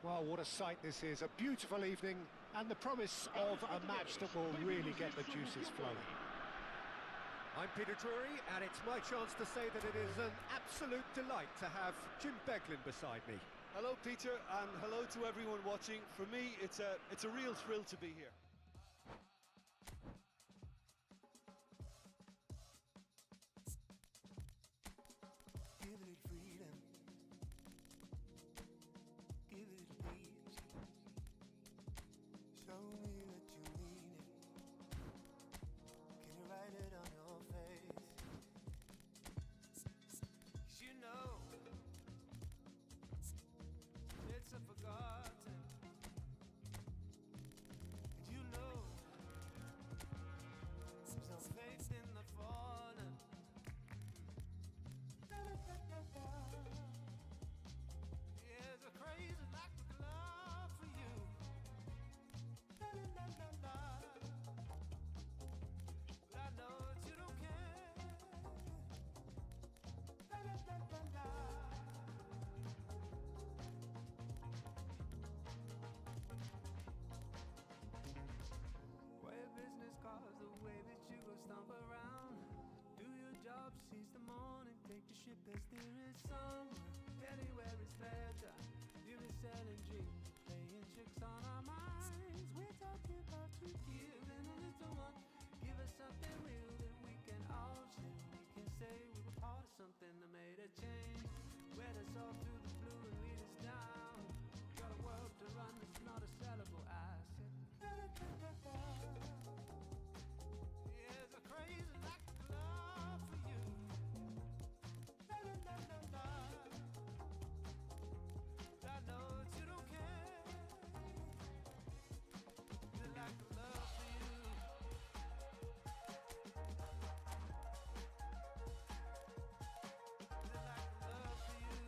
Well, what a sight this is. A beautiful evening and the promise of a match that will really get the juices flowing. I'm Peter Drury, and it's my chance to say that it is an absolute delight to have Jim Beglin beside me. Hello, Peter, and hello to everyone watching. For me, it's a real thrill to be here. Give it freedom. Give it peace. Show me that you mean it. Can you write it on your face? 'Cause you know it's a forgotten. And you know there's no faith in the fallen. There's a crazy lack of love for you. But I know that you don't care. Way of business cards, the way that you go stomp around. Do your job, seize the morning, take the ship as there is somewhere. Anywhere is pleasure. You'll be selling dreams, playing tricks on our minds. We're talking about to give and a little one. Give us something real that we can all share. We can say we were part of something that made a change. Wed us all through the blue and lead us down. Got a world to run that's not a sellable asset. There's a crazy lack of love for you. I know that you don't care. The lack of love for you. The lack of love for you.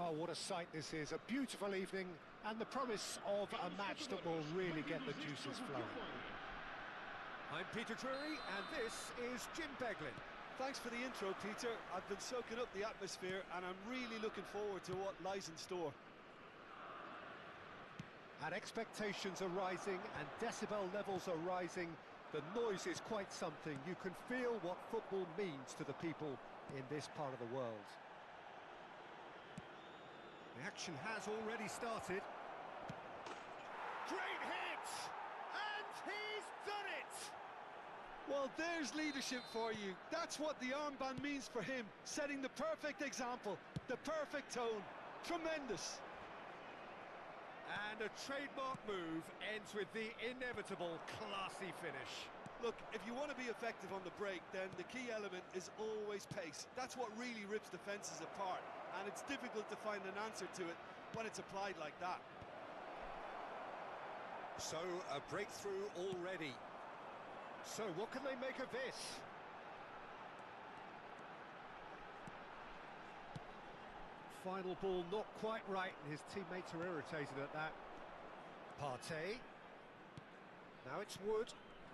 Oh, what a sight this is. A beautiful evening and the promise of a match that will really get the juices flowing. I'm Peter Drury, and this is Jim Beglin. Thanks for the intro, Peter. I've been soaking up the atmosphere and I'm really looking forward to what lies in store. And expectations are rising and decibel levels are rising. The noise is quite something. You can feel what football means to the people in this part of the world. The action has already started. Great hit! And he's done it! Well, there's leadership for you. That's what the armband means for him. Setting the perfect example, the perfect tone. Tremendous. And a trademark move ends with the inevitable classy finish. Look, if you want to be effective on the break, then the key element is always pace. That's what really rips defences apart, and it's difficult to find an answer to it when it's applied like that. So, a breakthrough already. So, what can they make of this? Final ball not quite right, and his teammates are irritated at that. Partey. Now it's Wood.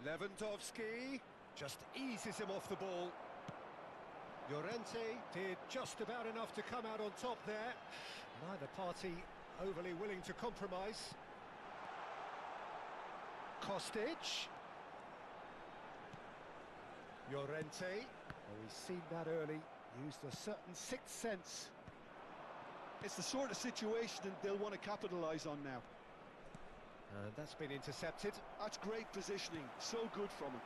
Lewandowski just eases him off the ball. Llorente did just about enough to come out on top there. Neither party overly willing to compromise. Kostic. Llorente. Oh, he's seen that early. Used a certain sixth sense. It's the sort of situation they'll want to capitalise on now. And that's been intercepted. That's great positioning, so good from him.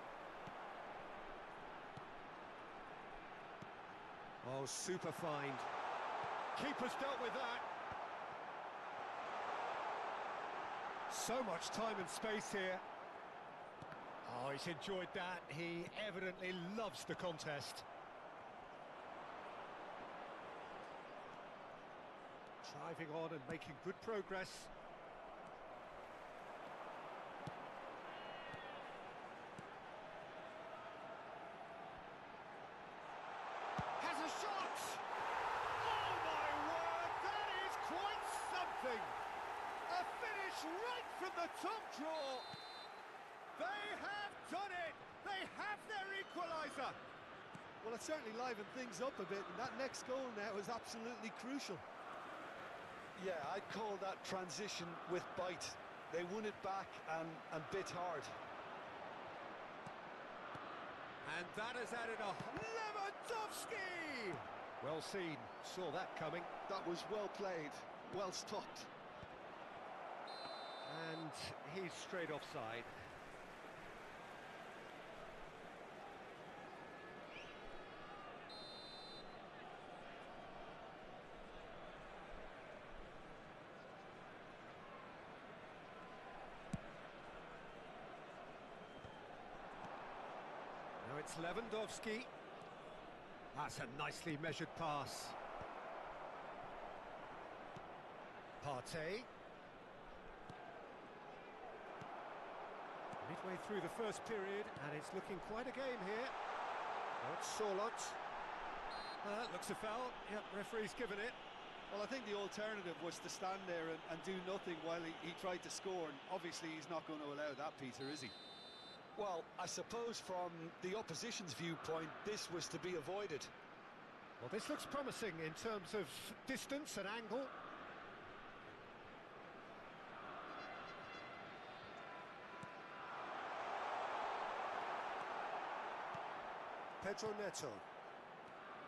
Oh, super find. Keeper's dealt with that. So much time and space here. Oh, he's enjoyed that. He evidently loves the contest. Driving on and making good progress. Has a shot! Oh my word, that is quite something! A finish right from the top draw! They have done it! They have their equaliser! Well, it certainly livened things up a bit, and that next goal now is absolutely crucial. Yeah, I'd call that transition with bite. They won it back and bit hard. And that has added a Lewandowski! Well seen, saw that coming. That was well played, well stopped. And he's straight offside. Now it's Lewandowski. That's a nicely measured pass. Partey. Midway through the first period, and it's looking quite a game here. Oh, it's Sorlot. Looks a foul. Yep, referee's given it. Well, I think the alternative was to stand there and do nothing while he tried to score, and obviously he's not going to allow that, Peter, is he? Well, I suppose from the opposition's viewpoint, this was to be avoided. Well, this looks promising in terms of distance and angle. Pedro Neto.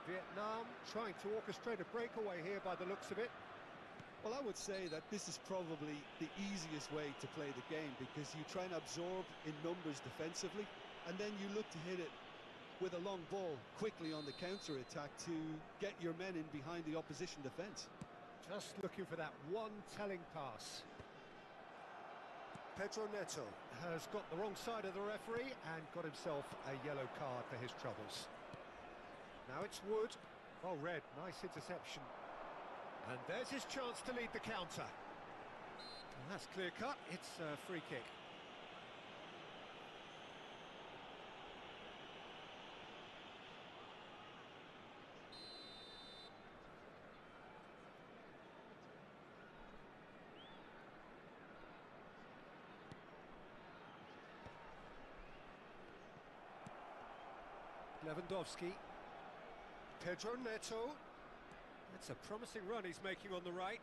Vietnam trying to orchestrate a breakaway here by the looks of it. Well, I would say that this is probably the easiest way to play the game, because you try and absorb in numbers defensively, and then you look to hit it with a long ball quickly on the counter-attack to get your men in behind the opposition defence. Just looking for that one telling pass. Pedro Neto has got the wrong side of the referee and got himself a yellow card for his troubles. Now it's Wood. Oh, red, nice interception. And there's his chance to lead the counter. And that's clear cut, it's a free kick. Lewandowski. Pedro Neto. It's a promising run he's making on the right.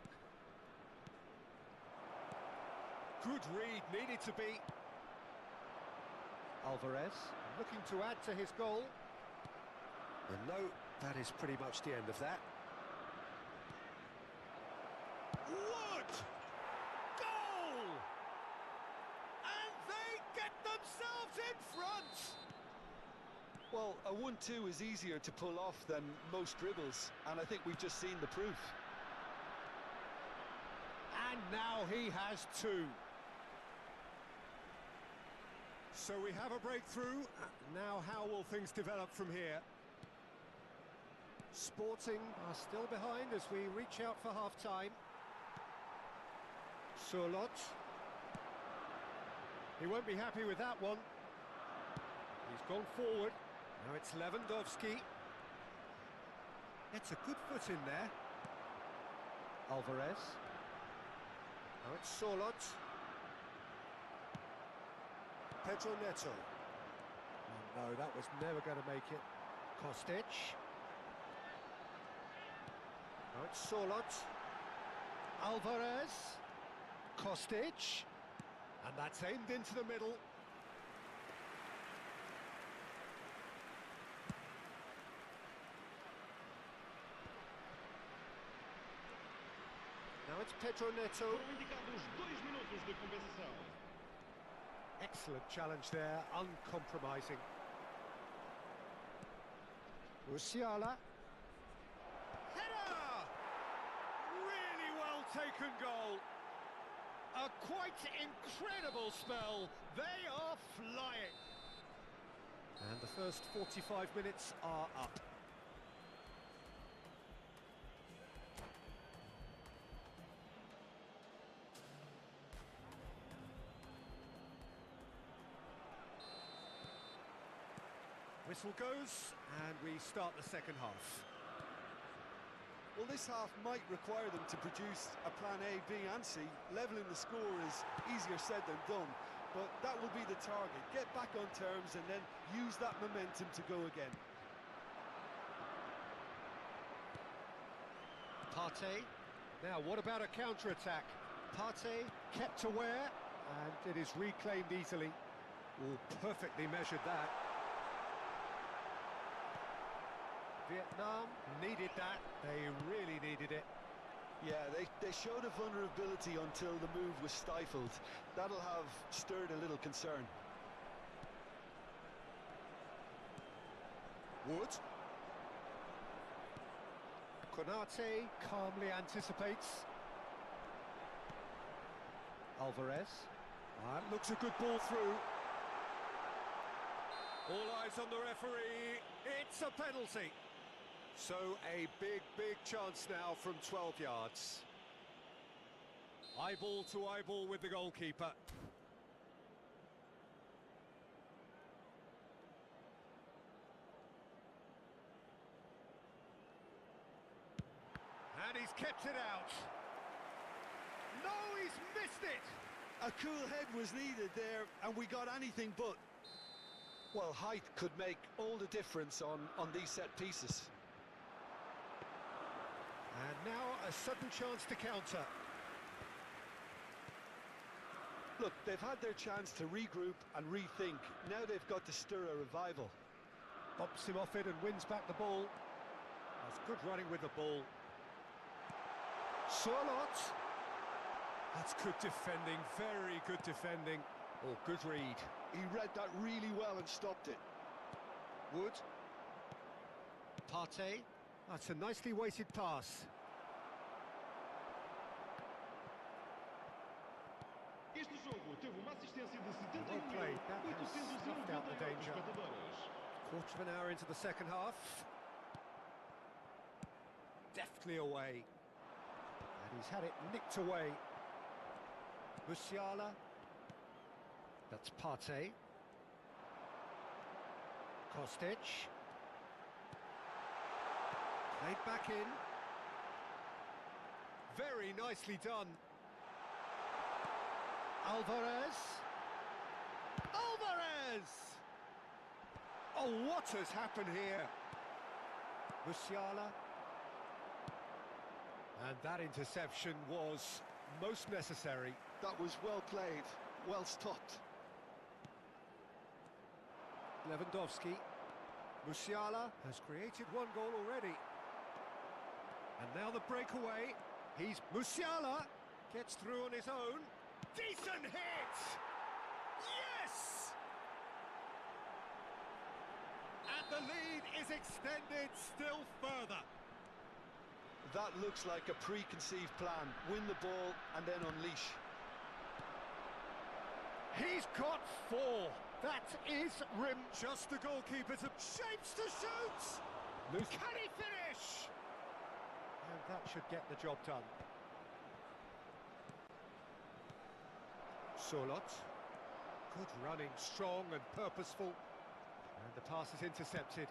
Good read, needed to be. Alvarez, looking to add to his goal. And no, that is pretty much the end of that. Wood! Goal! And they get themselves in front! Well, a 1-2 is easier to pull off than most dribbles, and I think we've just seen the proof. And now he has two. So we have a breakthrough. Now how will things develop from here? Sporting are still behind as we reach out for half-time. Surlot. He won't be happy with that one. He's gone forward. Now it's Lewandowski. It's a good foot in there. Alvarez. Now it's Surlot. Pedro Neto. Oh, no, that was never going to make it. Kostic. Now it's Surlot. Alvarez. Kostic. And that's aimed into the middle. Now it's Pedro Neto. Excellent challenge there, uncompromising. Musiala. Header! Really well taken goal. A quite incredible spell. They are flying. And the first 45 minutes are up. Whistle goes, and we start the second half. Well, this half might require them to produce a plan A, B and C. Levelling the score is easier said than done, but that will be the target. Get back on terms and then use that momentum to go again. Partey. Now, what about a counter-attack? Partey kept aware, and it is reclaimed easily. Oh, perfectly measured that. Vietnam needed that. They really needed it. Yeah, they showed a vulnerability until the move was stifled. That'll have stirred a little concern. Wood. Konate calmly anticipates. Alvarez. That looks a good ball through. All eyes on the referee. It's a penalty. So a big chance now from 12 yards. Eyeball to eyeball with the goalkeeper. And he's kept it out. No, he's missed it. A cool head was needed there, and we got anything but. Well, height could make all the difference on these set pieces. And now a sudden chance to counter. Look, they've had their chance to regroup and rethink. Now they've got to stir a revival. Bumps him off it and wins back the ball. That's good running with the ball. Surlot. That's good defending, very good defending. Oh, good read. He read that really well and stopped it. Wood. Partey. That's a nicely weighted pass. Well played. That has snuffed out the danger. Quarter of an hour into the second half. Deftly away. And he's had it nicked away. Musiala. That's Partey. Kostic. Played back in. Very nicely done. Alvarez. Alvarez! Oh, what has happened here? Musiala. And that interception was most necessary. That was well played, well stopped. Lewandowski. Musiala has created one goal already. And now the breakaway. He's Musiala. Gets through on his own. Decent hit! Yes! And the lead is extended still further. That looks like a preconceived plan. Win the ball and then unleash. He's got 4. That is rim. Just the goalkeeper to shapes to shoot. Can he finish? And that should get the job done. Sorloth. Good running, strong and purposeful. And the pass is intercepted.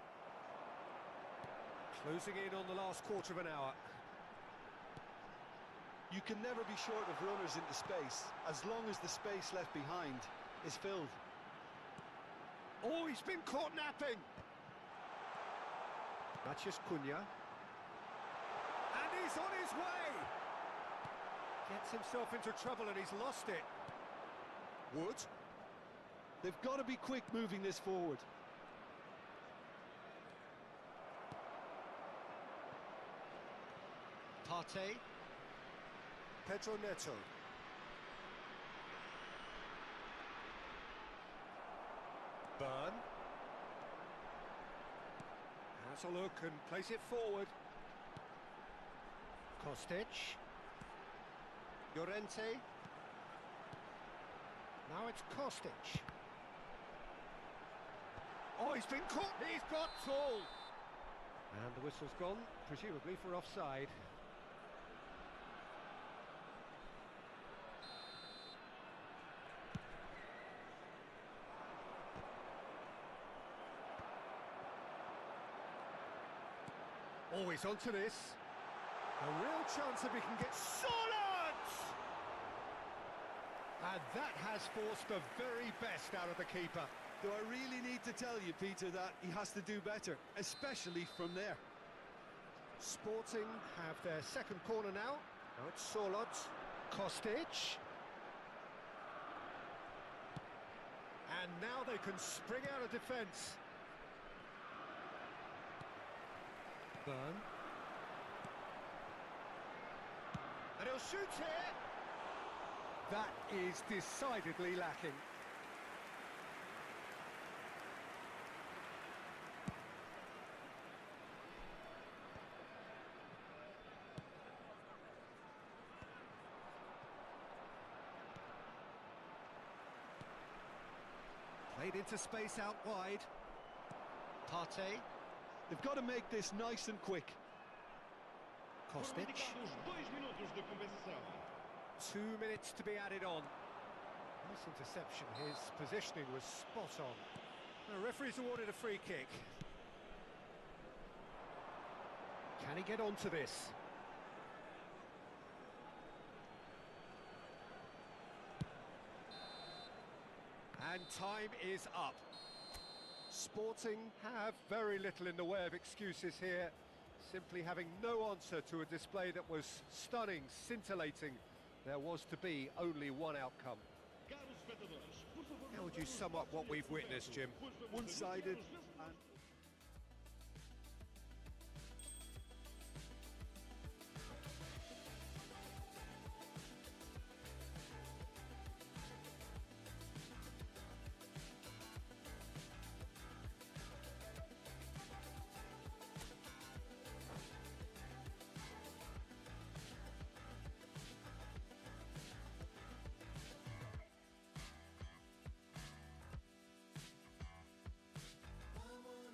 Closing in on the last quarter of an hour. You can never be short of runners into space, as long as the space left behind is filled. Oh, he's been caught napping. Matheus Cunha. And he's on his way. Gets himself into trouble and he's lost it. Wood. They've got to be quick moving this forward. Partey. Pedro Neto. Burn. Has a look and plays it forward. Kostic. Llorente. Now it's Kostic. Oh, he's been caught. He's got full. And the whistle's gone, presumably for offside. Oh, he's onto this. A real chance that we can get Sorloth! And that has forced the very best out of the keeper. Do I really need to tell you, Peter, that he has to do better, especially from there? Sporting have their second corner now. Now it's Sorloth. Kostic. And now they can spring out of defence. Burn. And he'll shoot here. That is decidedly lacking. Played into space out wide. Partey. They've got to make this nice and quick. Kostic. 2 minutes to be added on. Nice interception. His positioning was spot on. The referee's awarded a free kick. Can he get onto this? And time is up. Sporting have very little in the way of excuses here, simply having no answer to a display that was stunning, scintillating. There was to be only one outcome. How would you sum up what we've witnessed, Jim? One-sided and... I wanna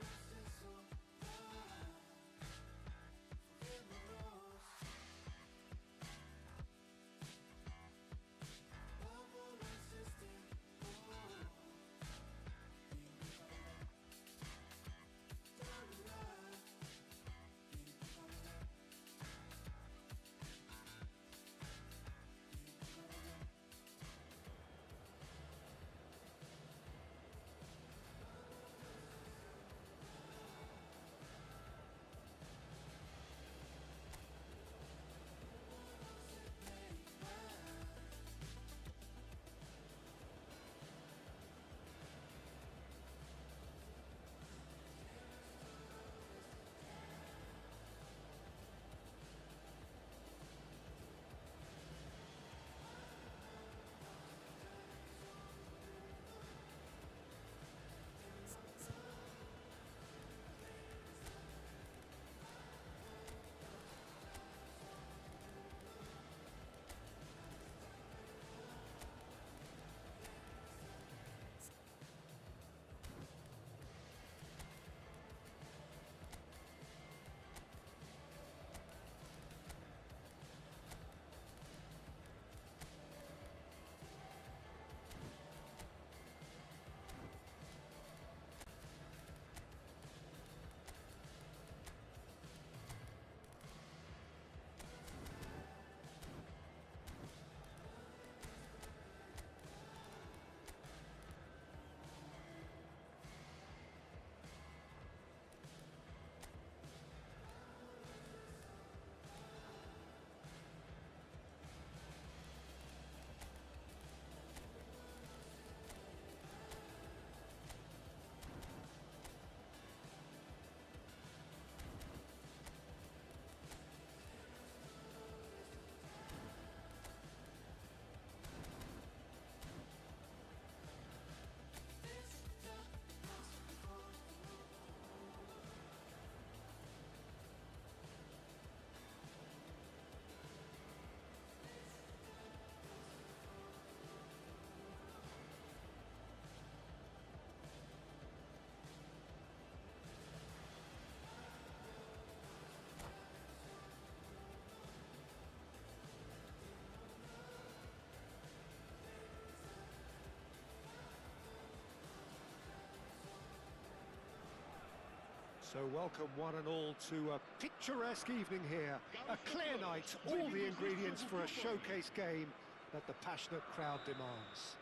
So welcome one and all to a picturesque evening here. A clear night, all the ingredients for a showcase game that the passionate crowd demands.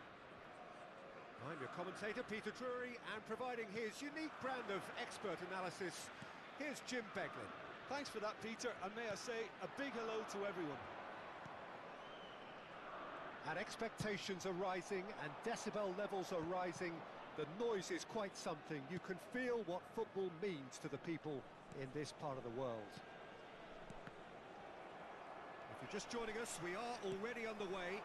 I'm your commentator, Peter Drury, and providing his unique brand of expert analysis, here's Jim Beglin. Thanks for that, Peter, and may I say a big hello to everyone. And expectations are rising and decibel levels are rising. The noise is quite something. You can feel what football means to the people in this part of the world. If you're just joining us, we are already underway.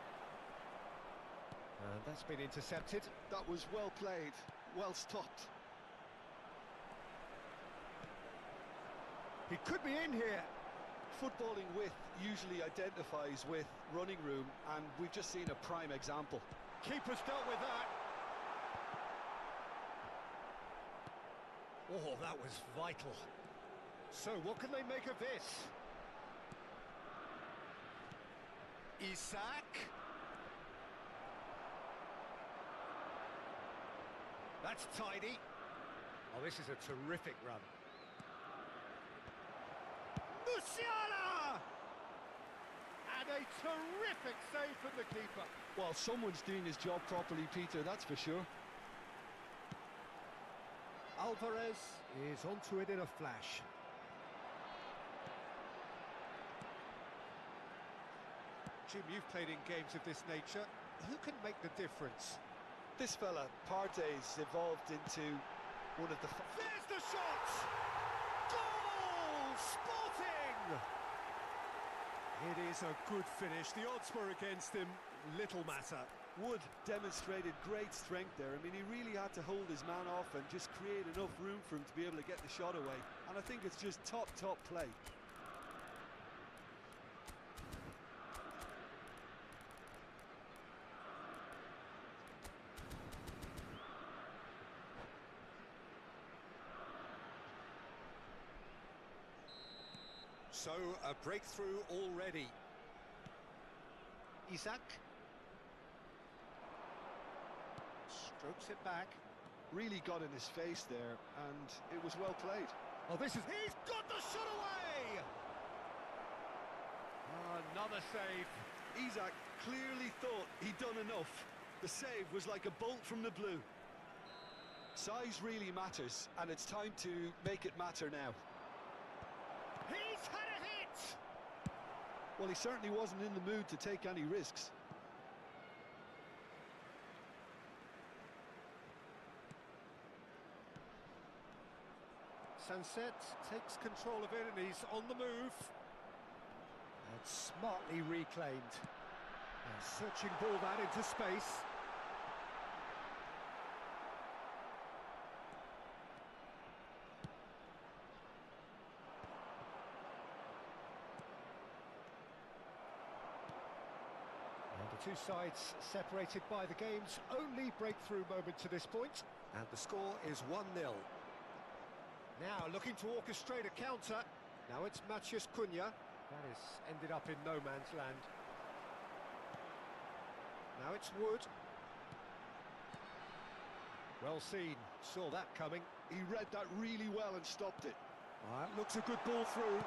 And that's been intercepted. That was well played, well stopped. He could be in here. Footballing width usually identifies with running room, and we've just seen a prime example. Keeper's dealt with that. Oh, that was vital. So what can they make of this? Isak. That's tidy. Oh, this is a terrific run. Musiala! And a terrific save from the keeper. Well, someone's doing his job properly, Peter, that's for sure. Alvarez is onto it in a flash. Jim, you've played in games of this nature. Who can make the difference? This fella, Partey's evolved into one of the... There's the shot! Goal! Sporting! It is a good finish. The odds were against him. Little matter. Wood demonstrated great strength there. I mean, he really had to hold his man off and just create enough room for him to be able to get the shot away. And I think it's just top play. So, a breakthrough already. Isak. Strokes it back. Really got in his face there, and it was well played. Oh, this is... He's got the shot away! Another save. Isak clearly thought he'd done enough. The save was like a bolt from the blue. Size really matters, and it's time to make it matter now. He's had a hit! Well, he certainly wasn't in the mood to take any risks. Sunset takes control of it and he's on the move. And smartly reclaimed. And searching ball that into space. And the two sides separated by the game's only breakthrough moment to this point. And the score is 1-0. Now looking to orchestrate a counter. Now it's Matheus Cunha. That has ended up in no man's land. Now it's Wood. Well seen, saw that coming. He read that really well and stopped it. That looks a good ball through.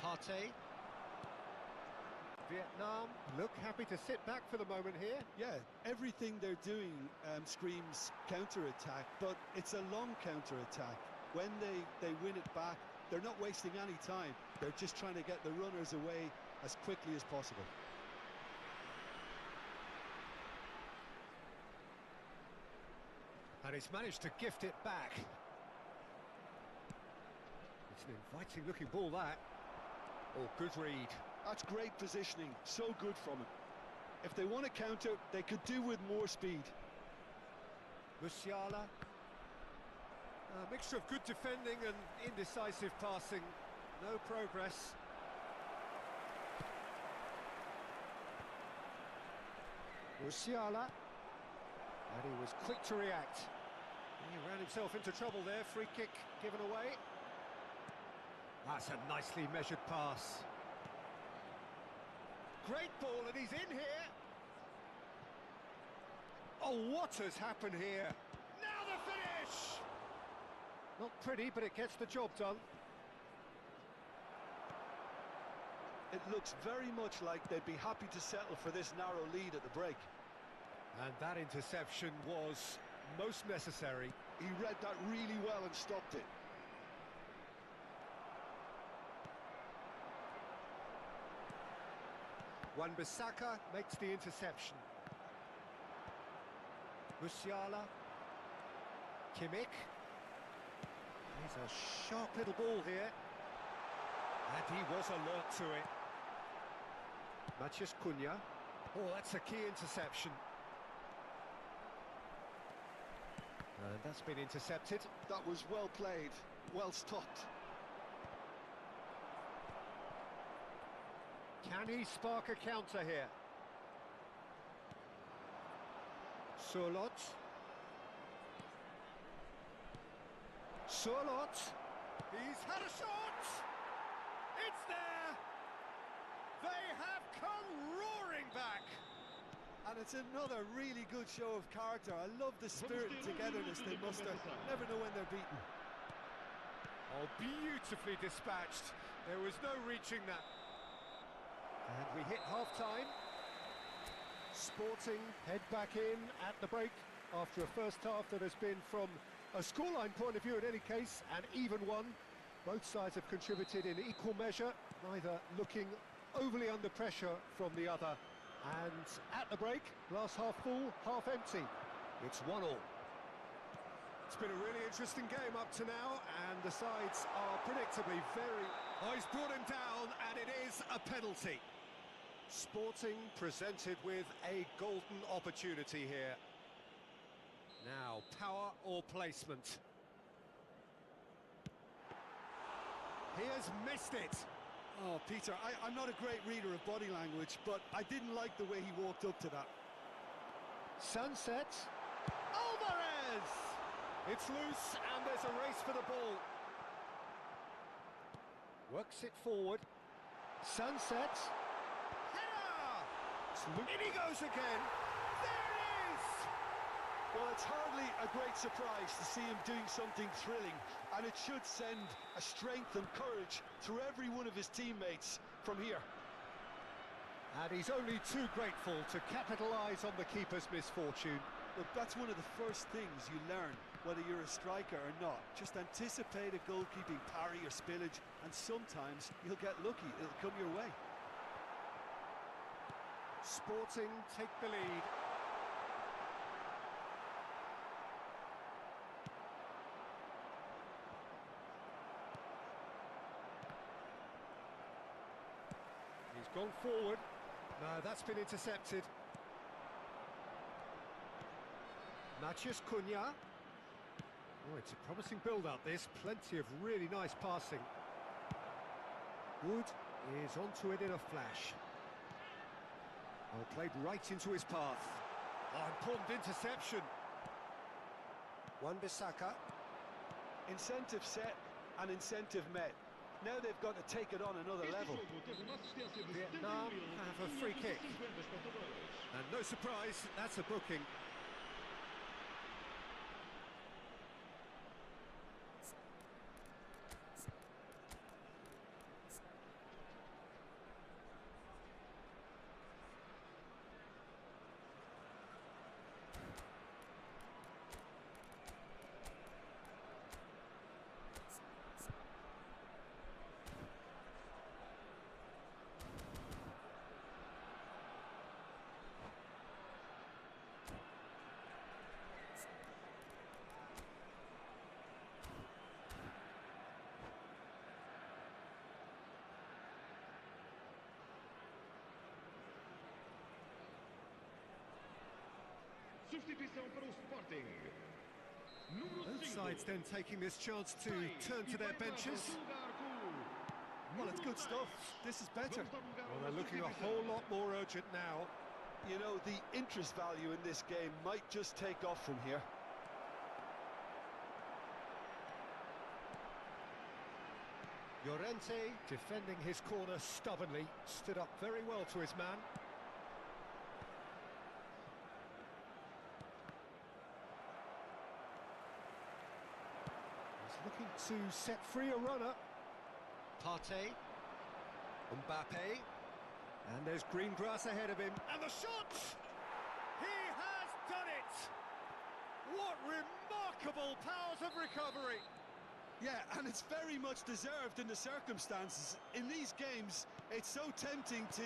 Partey. Vietnam look happy to sit back for the moment here. Yeah, everything they're doing screams counter-attack, but it's a long counter-attack. When they win it back, they're not wasting any time. They're just trying to get the runners away as quickly as possible. And he's managed to gift it back. It's an inviting looking ball, that. Oh, good read. That's great positioning, so good from him. If they want to counter, they could do with more speed. Musiala. A mixture of good defending and indecisive passing. No progress. Musiala. And he was quick to react. He ran himself into trouble there. Free kick given away. That's a nicely measured pass. Great ball, and he's in here. Oh, what has happened here? Now the finish! Not pretty, but it gets the job done. It looks very much like they'd be happy to settle for this narrow lead at the break. And that interception was most necessary. He read that really well and stopped it. Wan-Bissaka makes the interception. Musiala. Kimmich. He's a sharp little ball here. And he was alert to it. Matheus Cunha. Oh, that's a key interception. And that's been intercepted. That was well played, well stopped. Can he spark a counter here? Surlot. Surlot. He's had a shot! It's there! They have come roaring back! And it's another really good show of character. I love the spirit and togetherness they muster. Never know when they're beaten. Oh, beautifully dispatched. There was no reaching that. And we hit half-time. Sporting head back in at the break after a first half that has been, from a scoreline point of view in any case, an even one. Both sides have contributed in equal measure, neither looking overly under pressure from the other. And at the break, glass half full, half empty. It's 1-1. It's been a really interesting game up to now, and the sides are predictably very... Oh, he's brought him down, and it is a penalty. Sporting presented with a golden opportunity here. Now, power or placement. He has missed it. Oh, Peter, I'm not a great reader of body language, but I didn't like the way he walked up to that. Sunset. Alvarez! It's loose, and there's a race for the ball. Works it forward. Sunset. Header! In he goes again. There it is! Well, it's hardly a great surprise to see him doing something thrilling, and it should send a strength and courage through every one of his teammates from here. And he's only too grateful to capitalise on the keeper's misfortune. Look, that's one of the first things you learn, whether you're a striker or not. Just anticipate a goalkeeping parry or spillage, and sometimes you'll get lucky, it'll come your way. Sporting take the lead. He's gone forward. No, that's been intercepted. Matheus Cunha. Oh, it's a promising build-up, this. Plenty of really nice passing. Wood is onto it in a flash. Oh, played right into his path. Oh, important interception. Wan-Bissaka. Incentive set and incentive met. Now they've got to take it on another level. Vietnam have a free kick. And no surprise, that's a booking. Substituição para o Sporting. Both sides then taking this chance to turn to their benches. Well, it's good stuff. This is better. Well, they're looking a whole lot more urgent now. You know, the interest value in this game might just take off from here. Llorente, defending his corner stubbornly, stood up very well to his man. He's Looking to set free a runner. Partey. Mbappe. And there's green grass ahead of him. And the shot! He has done it! What remarkable powers of recovery! Yeah, and it's very much deserved in the circumstances. In these games, it's so tempting to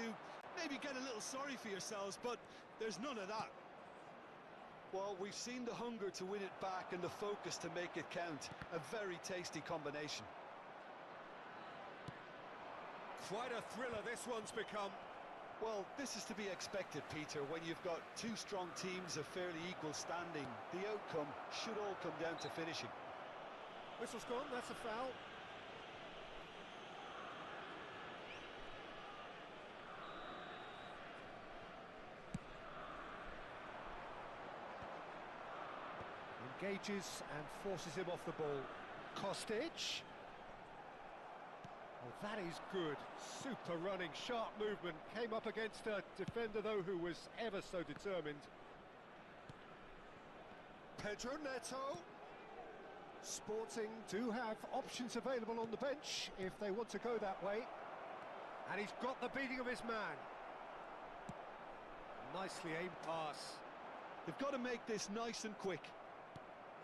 maybe get a little sorry for yourselves, but there's none of that. Well, we've seen the hunger to win it back and the focus to make it count. A very tasty combination. Quite a thriller this one's become. Well, this is to be expected, Peter. When you've got two strong teams of fairly equal standing, the outcome should all come down to finishing. Whistle's gone, that's a foul. Engages and forces him off the ball. Kostic. Oh, that is good. Super running, sharp movement. Came up against a defender, though, who was ever so determined. Pedro Neto. Sporting do have options available on the bench if they want to go that way. And he's got the beating of his man. Nicely aimed pass. They've got to make this nice and quick.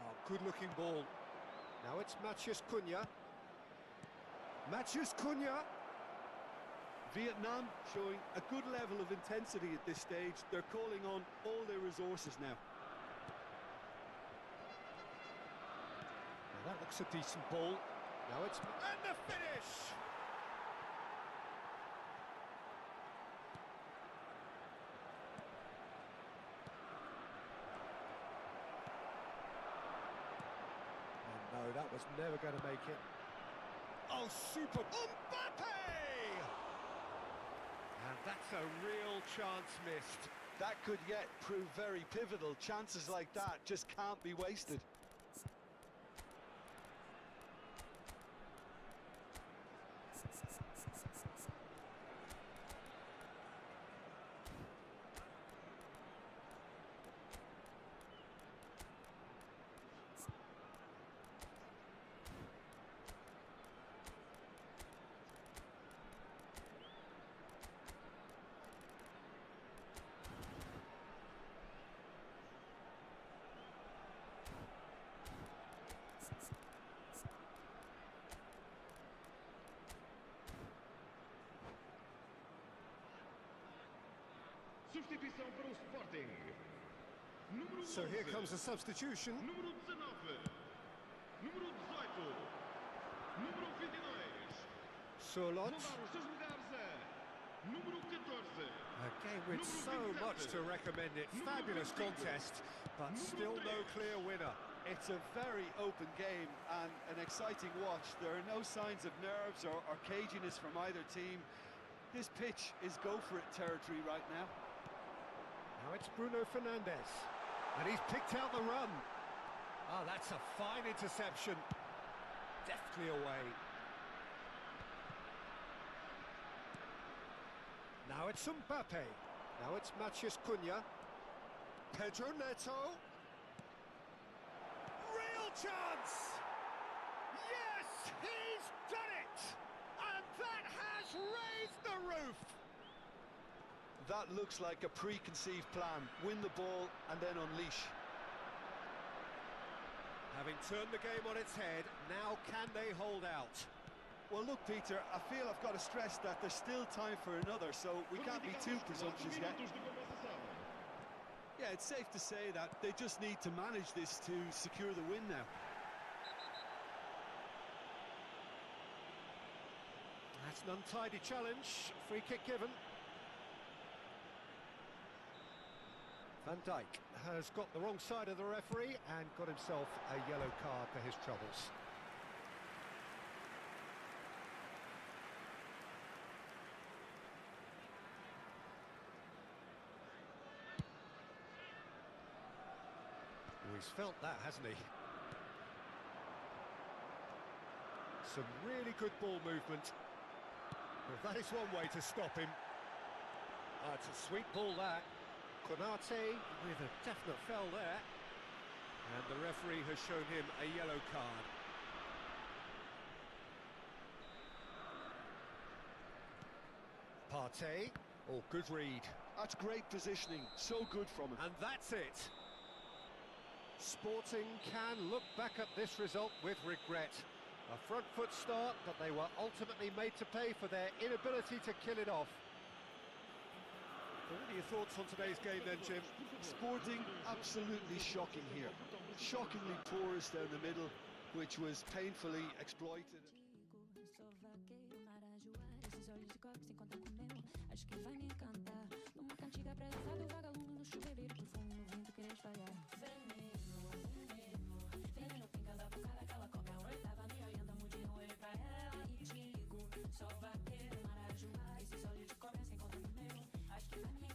Oh, good-looking ball. Now it's Matheus Cunha. Matheus Cunha. Vietnam showing a good level of intensity at this stage. They're calling on all their resources now. Now that looks a decent ball. Now it's... And the finish! And no, that was never going to make it. Oh, super... Mbappe! And that's a real chance missed. That could yet prove very pivotal. Chances like that just can't be wasted. Substituição para o Sporting. Número 11. So here comes a substitution. Número 19. Número 18. Número 22. Surlot. Vão dar os seus lugares a número 14. A game with so much to recommend it. Fabulous contest, but still no clear winner. It's a very open game and an exciting watch. There are no signs of nerves or caginess from either team. This pitch is go-for-it territory right now. Now it's Bruno Fernandes, and he's picked out the run. Oh, that's a fine interception. Deftly away. Now it's Mbappe. Now it's Matheus Cunha. Pedro Neto. Real chance! Yes, he's done it! And that has raised the roof! That looks like a preconceived plan. Win the ball and then unleash. Having turned the game on its head, now can they hold out? Well, look, Peter, I feel I've got to stress that there's still time for another, so we can't be too presumptuous yet. Yeah, it's safe to say that they just need to manage this to secure the win now. That's an untidy challenge. Free kick given. Van Dijk has got the wrong side of the referee and got himself a yellow card for his troubles. He's felt that, hasn't he? Some really good ball movement. Well, that is one way to stop him. It's a sweet ball, that. Konate with a definite foul there. And the referee has shown him a yellow card. Partey. Oh, good read. That's great positioning, so good from him. And that's it. Sporting can look back at this result with regret. A front foot start, but they were ultimately made to pay for their inability to kill it off. What are your thoughts on today's game then, Jim? Sporting, absolutely shocking here. Shockingly porous down the middle, which was painfully exploited. Só vaqueiro, marajua, esses olhos de comer sem conta no meu. Acho que vai me